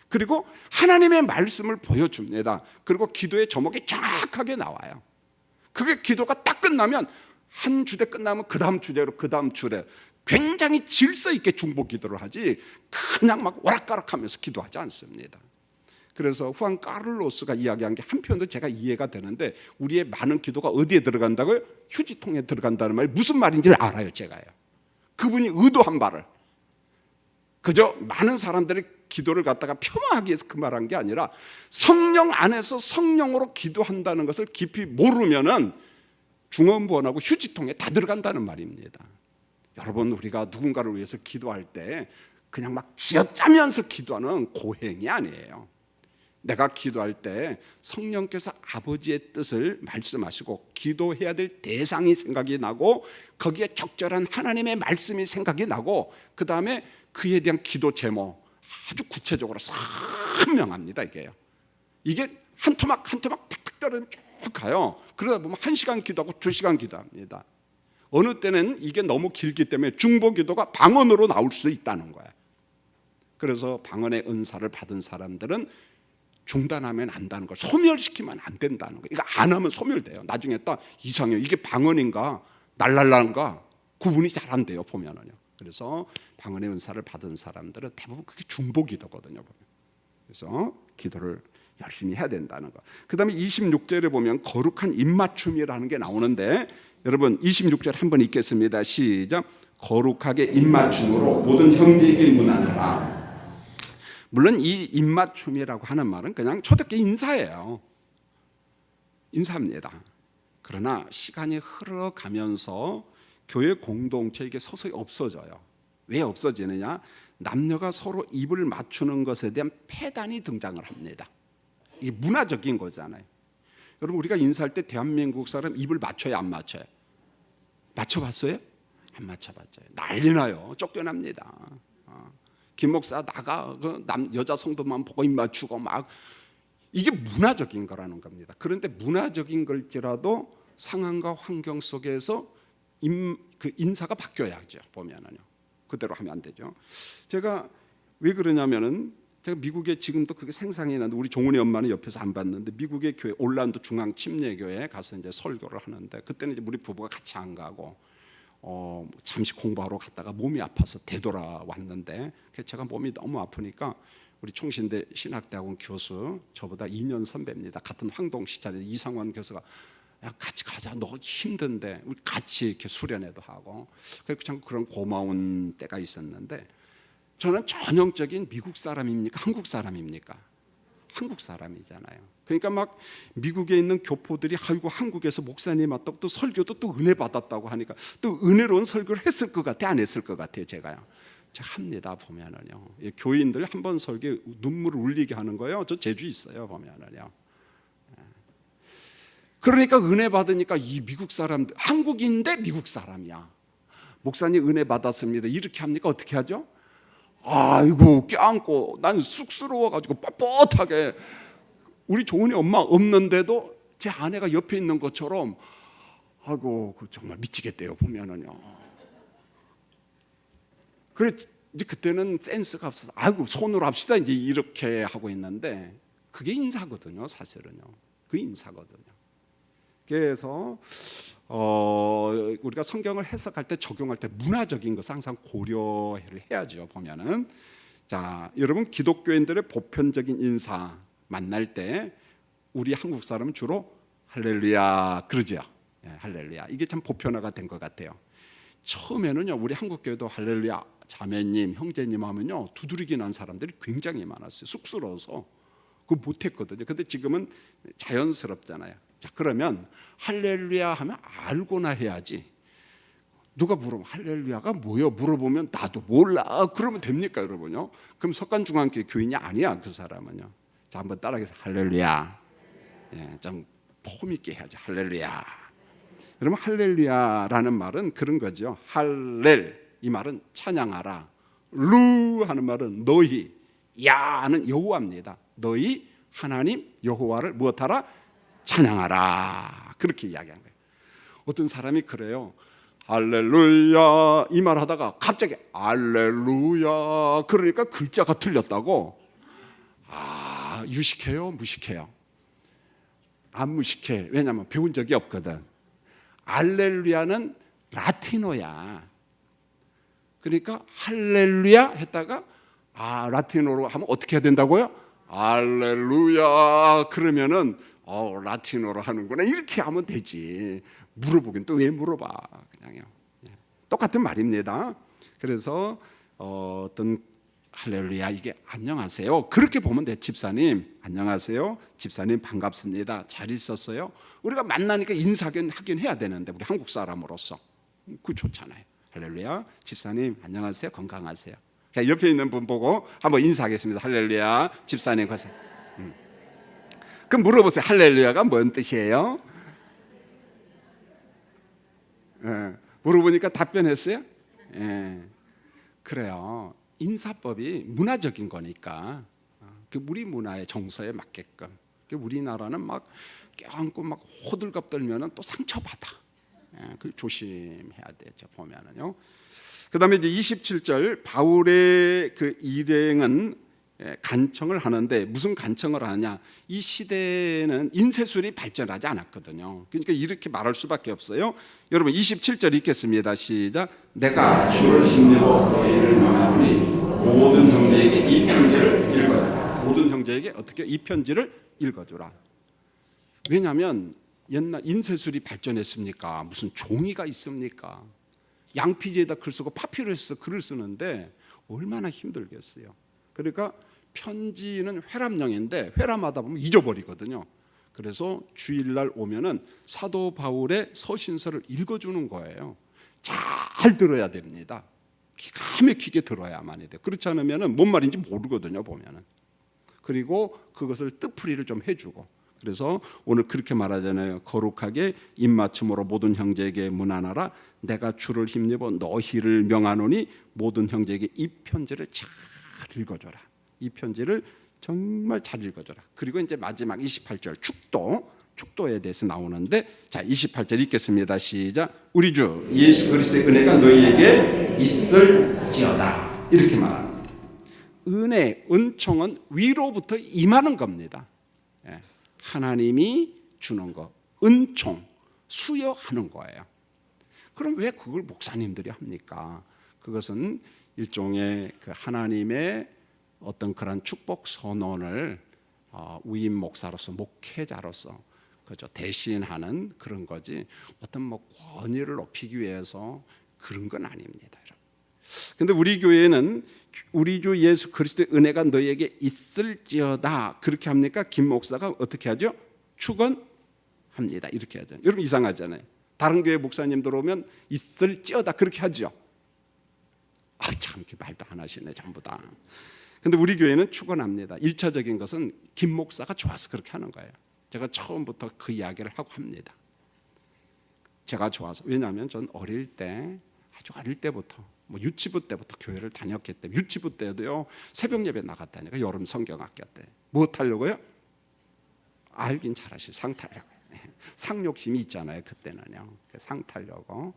그리고 하나님의 말씀을 보여줍니다. 그리고 기도의 제목이 정확하게 나와요. 그게 기도가 딱 끝나면 한 주대 끝나면 그 다음 주제로 그 다음 주례 굉장히 질서 있게 중보 기도를 하지 그냥 막 오락가락하면서 기도하지 않습니다. 그래서 후안 까를로스가 이야기한 게 한편도 제가 이해가 되는데 우리의 많은 기도가 어디에 들어간다고요? 휴지통에 들어간다는 말이 무슨 말인지를 알아요. 제가요. 그분이 의도한 바를 그저 많은 사람들이 기도를 갖다가 폄하하기 위해서 그 말한 게 아니라 성령 안에서 성령으로 기도한다는 것을 깊이 모르면은 중언부언하고 휴지통에 다 들어간다는 말입니다. 여러분, 우리가 누군가를 위해서 기도할 때 그냥 막 쥐어짜면서 기도하는 고행이 아니에요. 내가 기도할 때 성령께서 아버지의 뜻을 말씀하시고 기도해야 될 대상이 생각이 나고 거기에 적절한 하나님의 생각이 나고 그 다음에 그에 대한 기도 제목 아주 구체적으로 선명합니다. 이게 한 토막 한 토막 탁탁 떨어지면 쭉 가요. 그러다 보면 1시간 기도하고 2시간 기도합니다. 어느 때는 이게 너무 길기 때문에 중보 기도가 방언으로 나올 수 있다는 거예요. 그래서 방언의 은사를 받은 사람들은 중단하면 안 된다는 걸, 소멸시키면 안 된다는 거. 이거 안 하면 소멸돼요. 나중에 또 이상해요. 이게 방언인가 날랄란가 구분이 잘 안 돼요. 보면은요. 그래서 방언의 은사를 받은 사람들은 대부분 그게 중보기도거든요. 그래서 기도를 열심히 해야 된다는 거. 그 다음에 26절에 보면 거룩한 입맞춤이라는 게 나오는데 여러분 26절 한번 읽겠습니다. 시작. 거룩하게 입맞춤으로 모든 형제에게 문안하라. 물론 이 입맞춤이라고 하는 말은 그냥 초대교회 인사예요. 인사입니다. 그러나 시간이 흘러가면서 교회 공동체 이게 서서히 없어져요. 왜 없어지느냐? 남녀가 서로 입을 맞추는 것에 대한 폐단이 등장을 합니다. 이게 문화적인 거잖아요. 여러분, 우리가 인사할 때 대한민국 사람 입을 맞춰요, 안 맞춰요? 맞춰봤어요? 안 맞춰봤어요. 난리나요. 쫓겨납니다. 김 목사 나가 여자 성도만 보고 입 맞추고 막 이게 문화적인 거라는 겁니다. 그런데 문화적인 걸지라도 상황과 환경 속에서 그 인사가 바뀌어야죠. 보면은요. 그대로 하면 안 되죠. 제가 왜 그러냐면은 제가 미국에 지금도 그게 생생히 나는데 우리 종훈이 엄마는 옆에서 안 봤는데 미국의 교회 올란도 중앙 침례교회에 가서 이제 설교를 하는데 그때는 이제 우리 부부가 같이 안 가고 잠시 공부하러 갔다가 몸이 아파서 되돌아왔는데 제가 몸이 너무 아프니까 우리 총신대 신학대학원 교수 저보다 2년 선배입니다. 같은 황동시찰에 이상원 교수가 야, 같이 가자. 너 힘든데 우리 같이 이렇게 수련회도 하고 참 그런 고마운 때가 있었는데 저는 전형적인 미국 사람입니까? 한국 사람입니까? 한국 사람이잖아요. 그러니까 막 미국에 있는 교포들이 아이고 한국에서 목사님 왔다고 또 설교도 또 은혜 받았다고 하니까 또 은혜로운 설교를 했을 것 같아, 안 했을 것 같아요. 제가 합니다. 보면은요, 교인들 한 번 설교 눈물을 울리게 하는 거예요. 저 제주 있어요. 보면은요. 그러니까 은혜 받으니까 이 미국 사람들, 한국인데 미국 사람이야. 목사님 은혜 받았습니다. 이렇게 합니까? 어떻게 하죠? 아이고 껴안고 난 쑥스러워가지고 뻣뻣하게 우리 종훈이 엄마 없는데도 제 아내가 옆에 있는 것처럼 아이고 정말 미치겠대요. 보면은요. 그래 이제 그때는 센스가 없어서 아이고 손으로 합시다 이제 이렇게 하고 있는데 그게 인사거든요. 사실은요. 그 인사거든요. 그래서 우리가 성경을 해석할 때 적용할 때 문화적인 것을 항상 고려를 해야죠. 보면은 자 여러분 기독교인들의 보편적인 인사 만날 때 우리 한국 사람은 주로 할렐루야 그러죠. 예, 할렐루야 이게 참 보편화가 된 것 같아요. 처음에는요 우리 한국 교회도 할렐루야 자매님 형제님 하면요 두드리기 난 사람들이 굉장히 많았어요. 쑥스러워서 그거 못했거든요. 근데 지금은 자연스럽잖아요. 자 그러면 할렐루야 하면 알고나 해야지. 누가 물어보면 할렐루야가 뭐요? 물어보면 나도 몰라. 그러면 됩니까 여러분요? 그럼 석간중앙교회 교인이 아니야 그 사람은요. 자 한번 따라해서 할렐루야. 예, 좀 폼 있게 해야죠. 할렐루야. 여러분 할렐루야라는 말은 그런 거죠. 할렐 이 말은 찬양하라. 루 하는 말은 너희. 야는 여호와입니다. 너희 하나님 여호와를 무엇하라? 찬양하라. 그렇게 이야기한 거예요. 어떤 사람이 그래요. 할렐루야 이 말 하다가 갑자기 할렐루야 그러니까 글자가 틀렸다고. 유식해요? 무식해요? 안 무식해. 왜냐하면 배운 적이 없거든. 알렐루야는 라틴어야. 그러니까 할렐루야 했다가 라틴어로 하면 어떻게 해야 된다고요? 알렐루야. 그러면은 라틴어로 하는구나 이렇게 하면 되지. 물어보긴 또 왜 물어봐? 그냥요. 똑같은 말입니다. 그래서 어떤 할렐루야 이게 안녕하세요 그렇게 보면 돼. 집사님 안녕하세요. 집사님 반갑습니다. 잘 있었어요? 우리가 만나니까 인사하긴 해야 되는데 우리 한국 사람으로서 그거 좋잖아요. 할렐루야 집사님 안녕하세요. 건강하세요. 옆에 있는 분 보고 한번 인사하겠습니다. 할렐루야 집사님 가세요. 그럼 물어보세요. 할렐루야가 뭔 뜻이에요? 물어보니까 답변했어요? 그래요. 인사법이 문화적인 거니까 우리 문화의 정서에 맞게끔. 우리나라는 막 껴안고 막 호들갑 떨면은 또 상처받아. 그 조심해야 되죠. 보면은요. 그다음에 이제 27절 바울의 그 일행은 간청을 하는데 무슨 간청을 하냐? 이 시대에는 인쇄술이 발전하지 않았거든요. 그러니까 이렇게 말할 수밖에 없어요. 여러분 27절 읽겠습니다. 시작. 내가 주를 힘입어 너희를 명하노니 모든 형제에게 이 편지를 읽어주라. 모든 형제에게 어떻게 이 편지를 읽어주라. 왜냐하면 옛날 인쇄술이 발전했습니까? 무슨 종이가 있습니까? 양피지에다 글 쓰고 파피루스에서 글을 쓰는데 얼마나 힘들겠어요. 그러니까 편지는 회람형인데 회람하다 보면 잊어버리거든요. 그래서 주일날 오면은 사도 바울의 서신서를 읽어주는 거예요. 잘 들어야 됩니다. 기가 막히게 들어야만 돼요. 그렇지 않으면은 뭔 말인지 모르거든요. 보면은. 그리고 그것을 뜻풀이를 좀 해주고. 그래서 오늘 그렇게 말하잖아요. 거룩하게 입맞춤으로 모든 형제에게 문안하라. 내가 주를 힘입어 너희를 명하노니 모든 형제에게 이 편지를 잘 읽어줘라. 이 편지를 정말 잘 읽어줘라. 그리고 이제 마지막 28절 축도에 대해서 나오는데 자 28절 읽겠습니다. 시작. 우리 주 예수 그리스도의 은혜가 너희에게 있을지어다. 이렇게 말합니다. 은총은 위로부터 임하는 겁니다. 하나님이 주는 거, 은총, 수여하는 거예요. 그럼 왜 그걸 목사님들이 합니까? 그것은 일종의 그 하나님의 어떤 그런 축복 선언을 위임 목사로서 목회자로서 그죠 대신하는 그런 거지 어떤 뭐 권위를 높이기 위해서 그런 건 아닙니다. 그런데 우리 교회는 우리 주 예수 그리스도의 은혜가 너희에게 있을지어다 그렇게 합니까? 김 목사가 어떻게 하죠? 축원합니다. 이렇게 하죠. 여러분 이상하잖아요. 다른 교회 목사님들 오면 있을지어다 그렇게 하죠. 참 이렇게 말도 안 하시네 전부 다. 근데 우리 교회는 축원합니다. 1차적인 것은 김 목사가 좋아서 그렇게 하는 거예요. 제가 처음부터 그 이야기를 하고 합니다. 제가 좋아서. 왜냐하면 전 어릴 때 아주 어릴 때부터 뭐 유치부 때부터 교회를 다녔기 때문에 유치부 때도요 새벽 예배 나갔다니까 여름 성경학교 때 뭐 타려고요? 알긴 잘하시 상 타려고. 상 욕심이 있잖아요 그때는요. 상 타려고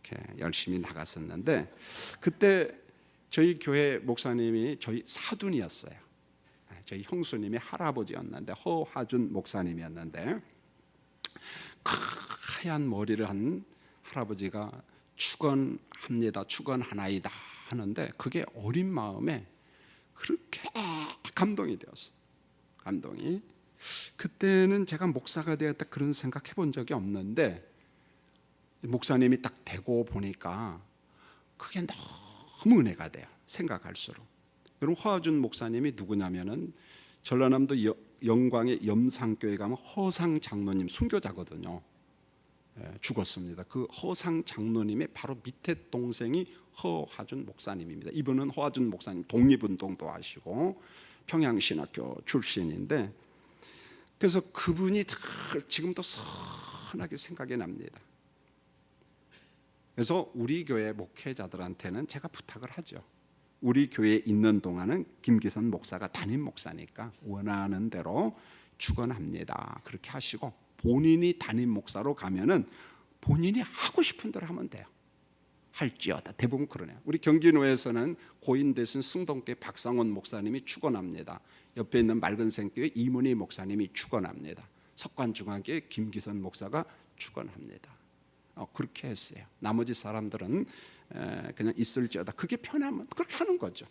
이렇게 열심히 나갔었는데 그때 저희 교회 목사님이 저희 사둔이었어요. 저희 형수님이 할아버지였는데 허화준 목사님이었는데 하얀 머리를 한 할아버지가 축원합니다. 축원하나이다 하는데 그게 어린 마음에 그렇게 감동이 되었어요. 감동이. 그때는 제가 목사가 되었다 그런 생각해 본 적이 없는데 목사님이 딱 되고 보니까 그게 너무 은혜가 돼요. 생각할수록. 여러분 허준 목사님이 누구냐면은 전라남도 영광의 염상교회 가면 허상 장로님 순교자거든요. 죽었습니다. 그 허상 장로님의 바로 밑에 동생이 허화준 목사님입니다. 이분은 허화준 목사님 독립운동도 하시고 평양신학교 출신인데 그래서 그분이 지금도 선하게 생각이 납니다. 그래서 우리 교회 목회자들한테는 제가 부탁을 하죠. 우리 교회에 있는 동안은 김기선 목사가 담임 목사니까 원하는 대로 축원합니다. 그렇게 하시고 본인이 담임 목사로 가면은 본인이 하고 싶은 대로 하면 돼요. 할지어다. 대부분 그러네요. 우리 경기노에서는 고인 대신 승동교회 박상원 목사님이 축원합니다. 옆에 있는 맑은생교회 이문희 목사님이 축원합니다. 석관중앙교회 김기선 목사가 축원합니다. 그렇게 했어요. 나머지 사람들은 그냥 있을지어다. 그게 편하면 그렇게 하는 거죠.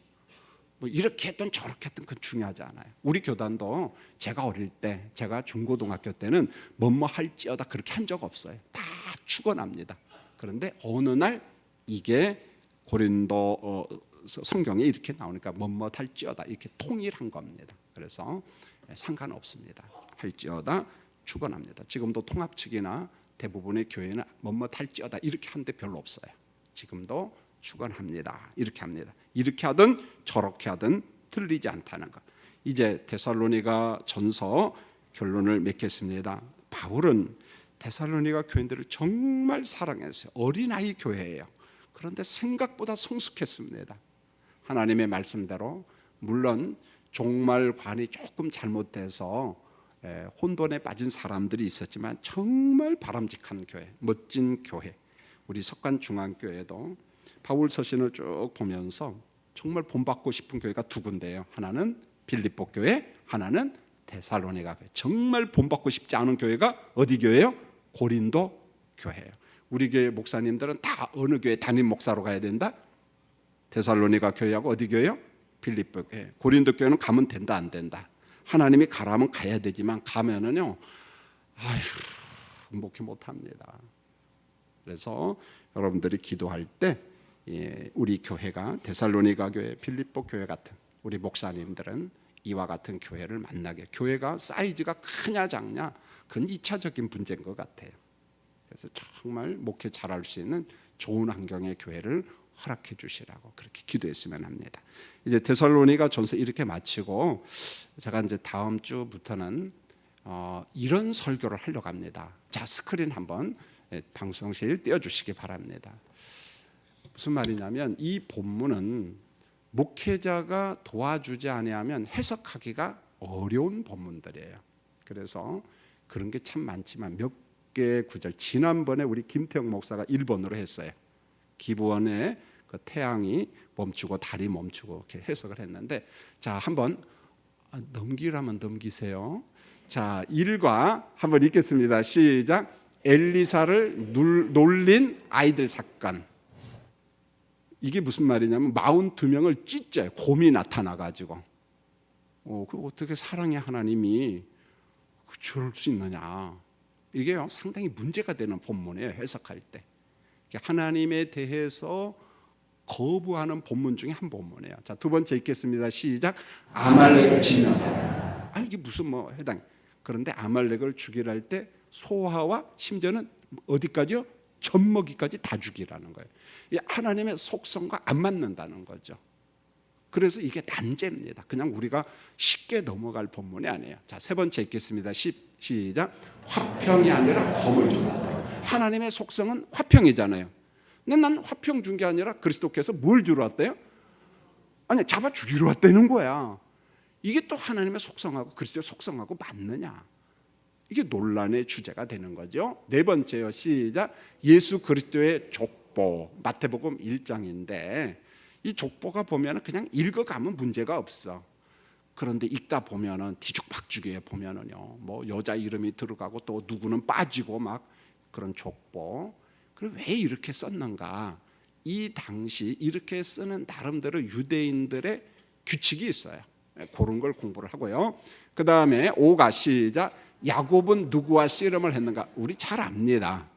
뭐 이렇게 했든 저렇게 했든 그건 중요하지 않아요. 우리 교단도 제가 어릴 때, 제가 중고등학교 때는 뭐뭐 할지어다 그렇게 한 적 없어요. 다 축원합니다. 그런데 어느 날 이게 고린도 성경에 이렇게 나오니까 뭐뭐 할지어다 이렇게 통일한 겁니다. 그래서 상관없습니다. 할지어다 축원합니다. 지금도 통합 측이나 대부분의 교회는 뭐뭐 할지어다 이렇게 하는데 별로 없어요. 지금도 축원합니다. 이렇게 합니다. 이렇게 하든 저렇게 하든 틀리지 않다는 것. 이제 데살로니가 전서 결론을 맺겠습니다. 바울은 데살로니가 교인들을 정말 사랑했어요. 어린아이 교회예요. 그런데 생각보다 성숙했습니다. 하나님의 말씀대로 물론 종말관이 조금 잘못돼서 혼돈에 빠진 사람들이 있었지만 정말 바람직한 교회, 멋진 교회. 우리 석관중앙교회도 바울 서신을 쭉 보면서 정말 본받고 싶은 교회가 두 군데예요. 하나는 빌립보 교회, 하나는 데살로니가 교회. 정말 본받고 싶지 않은 교회가 어디 교회예요? 고린도 교회예요. 우리 교회 목사님들은 다 어느 교회 담임 목사로 가야 된다? 데살로니가 교회하고 어디 교회요? 빌립보 교회. 고린도 교회는 가면 된다 안 된다? 하나님이 가라면 가야 되지만 가면은요, 목회 못합니다. 그래서 여러분들이 기도할 때 우리 교회가 데살로니가 교회, 빌립보 교회 같은 우리 목사님들은 이와 같은 교회를 만나게. 교회가 사이즈가 크냐 작냐 그건 2차적인 문제인 것 같아요. 그래서 정말 목회 잘할 수 있는 좋은 환경의 교회를 허락해 주시라고 그렇게 기도했으면 합니다. 이제 데살로니가 전서 이렇게 마치고 제가 이제 다음 주부터는 이런 설교를 하려고 합니다. 자, 스크린 한번 방송실 띄워주시기 바랍니다. 무슨 말이냐면 이 본문은 목회자가 도와주지 아니하면 해석하기가 어려운 본문들이에요. 그래서 그런 게 참 많지만 몇 개의 구절, 지난번에 우리 김태형 목사가 1번으로 했어요. 기부원의 그 태양이 멈추고 달이 멈추고 이렇게 해석을 했는데, 자, 한번 넘기라면 넘기세요. 자, 1과 한번 읽겠습니다. 시작. 엘리사를 놀린 아이들 사건. 이게 무슨 말이냐면 42명을 찢어요. 곰이 나타나가지고. 그 어떻게 사랑의 하나님이 저럴 수 있느냐. 이게요 상당히 문제가 되는 본문이에요. 해석할 때 하나님에 대해서 거부하는 본문 중에 한 본문이에요. 자, 두 번째 읽겠습니다. 시작. 아말렉을 진멸하라. 이게 무슨 뭐 해당. 그런데 아말렉을 죽이라 할 때 소화와 심지어는 어디까지요? 젖먹이까지 다 죽이라는 거예요. 하나님의 속성과 안 맞는다는 거죠. 그래서 이게 단죄입니다. 그냥 우리가 쉽게 넘어갈 본문이 아니에요. 자, 세 번째 읽겠습니다. 시작. 화평이 아니라 검을 주었다. 하나님의 속성은 화평이잖아요. 근데 난 화평 준 게 아니라 그리스도께서 뭘 주러 왔대요? 아니, 잡아 죽이러 왔다는 거야. 이게 또 하나님의 속성하고 그리스도의 속성하고 맞느냐? 이게 논란의 주제가 되는 거죠. 네 번째요. 시작. 예수 그리스도의 족보. 마태복음 1장인데 이 족보가 보면 그냥 읽어가면 문제가 없어. 그런데 읽다 보면은 뒤죽박죽이에요. 보면은요, 뭐 여자 이름이 들어가고 또 누구는 빠지고 막 그런 족보. 그럼 왜 이렇게 썼는가? 이 당시 이렇게 쓰는 나름대로 유대인들의 규칙이 있어요. 그런 걸 공부를 하고요. 그 다음에 5가 시작. 야곱은 누구와 씨름을 했는가? 우리 잘 압니다.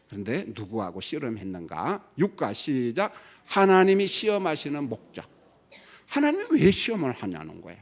그런데 누구하고 씨름했는가? 6가 시작. 하나님이 시험하시는 목적. 하나님이 왜 시험을 하냐는 거예요.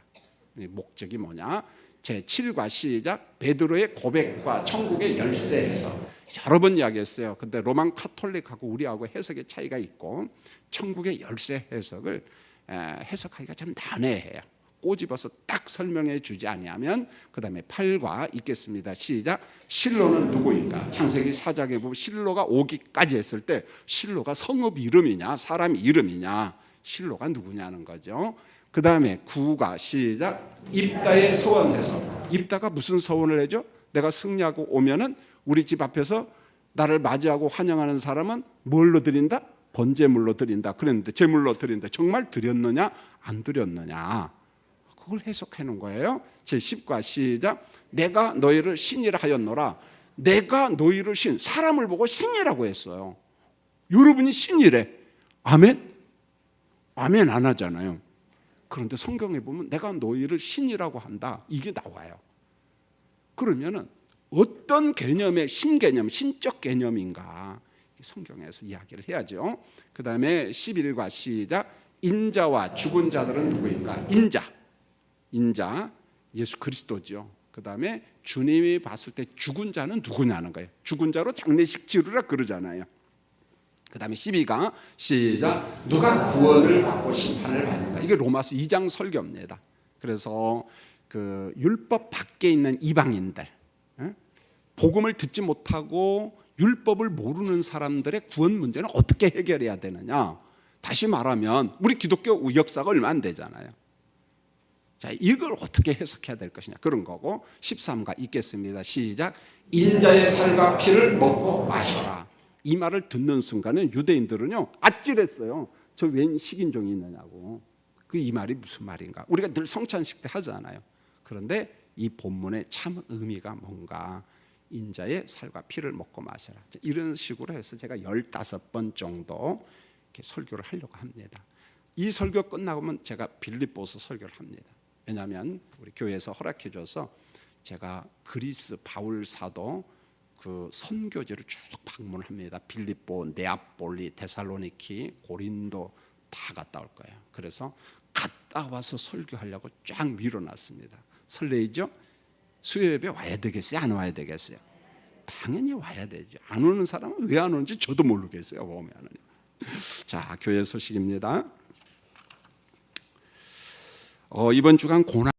목적이 뭐냐? 제7과 시작. 베드로의 고백과 천국의 열쇠 해석. 여러 번 이야기했어요. 근데 로만 카톨릭하고 우리하고 해석의 차이가 있고 천국의 열쇠 해석을 해석하기가 좀 난해해요. 꼬집어서 딱 설명해 주지 아니하면. 그 다음에 8과 읽겠습니다. 시작. 실로는 누구인가? 창세기 4장에 보면 실로가 오기까지 했을 때 실로가 성읍 이름이냐 사람 이름이냐, 실로가 누구냐는 거죠. 그 다음에 9가 시작. 입다의 서원해서. 입다가 무슨 서원을 해줘? 내가 승리하고 오면은 우리 집 앞에서 나를 맞이하고 환영하는 사람은 뭘로 드린다? 번제물로 드린다. 그랬는데 제물로 드린다. 정말 드렸느냐 안 드렸느냐, 그걸 해석해 놓은 거예요. 제10과 시작. 내가 너희를 신이라 하였노라. 내가 너희를 사람을 보고 신이라고 했어요. 여러분이 신이래. 아멘? 아멘 안 하잖아요. 그런데 성경에 보면 내가 너희를 신이라고 한다. 이게 나와요. 그러면은 어떤 개념의 신개념, 신적 개념인가? 성경에서 이야기를 해야죠. 그 다음에 11과 시작. 인자와 죽은 자들은 누구인가? 인자, 예수 그리스도죠. 그 다음에 주님이 봤을 때 죽은 자는 누구냐는 거예요. 죽은 자로 장례식 치르라 그러잖아요. 그 다음에 12가 시작. 누가 구원을 받고 심판을 받는가? 이게 로마서 2장 설교입니다. 그래서 그 율법 밖에 있는 이방인들, 복음을 듣지 못하고 율법을 모르는 사람들의 구원 문제는 어떻게 해결해야 되느냐? 다시 말하면 우리 기독교 역사가 얼마 안 되잖아요. 자, 이걸 어떻게 해석해야 될 것이냐 그런 거고 13가 읽겠습니다. 시작. 인자의 살과 피를 먹고 마셔라. 이 말을 듣는 순간에 유대인들은요 아찔했어요. 저 웬 식인종이 있느냐고. 그 이 말이 무슨 말인가? 우리가 늘 성찬식 때 하잖아요. 그런데 이 본문의 참 의미가 뭔가? 인자의 살과 피를 먹고 마셔라. 이런 식으로 해서 제가 15번 정도 이렇게 설교를 하려고 합니다. 이 설교 끝나고면 제가 빌립보서 설교를 합니다. 왜냐하면 우리 교회에서 허락해 줘서 제가 그리스 바울 사도 그 선교지를 쭉 방문합니다. 빌립보, 네아폴리, 데살로니키, 고린도 다 갔다 올 거예요. 그래서 갔다 와서 설교하려고 쫙 밀어놨습니다. 설레이죠? 수요예배 와야 되겠어요? 안 와야 되겠어요? 당연히 와야 되죠. 안 오는 사람은 왜 안 오는지 저도 모르겠어요. 보면은. 자, 교회 소식입니다. 이번 주간 고난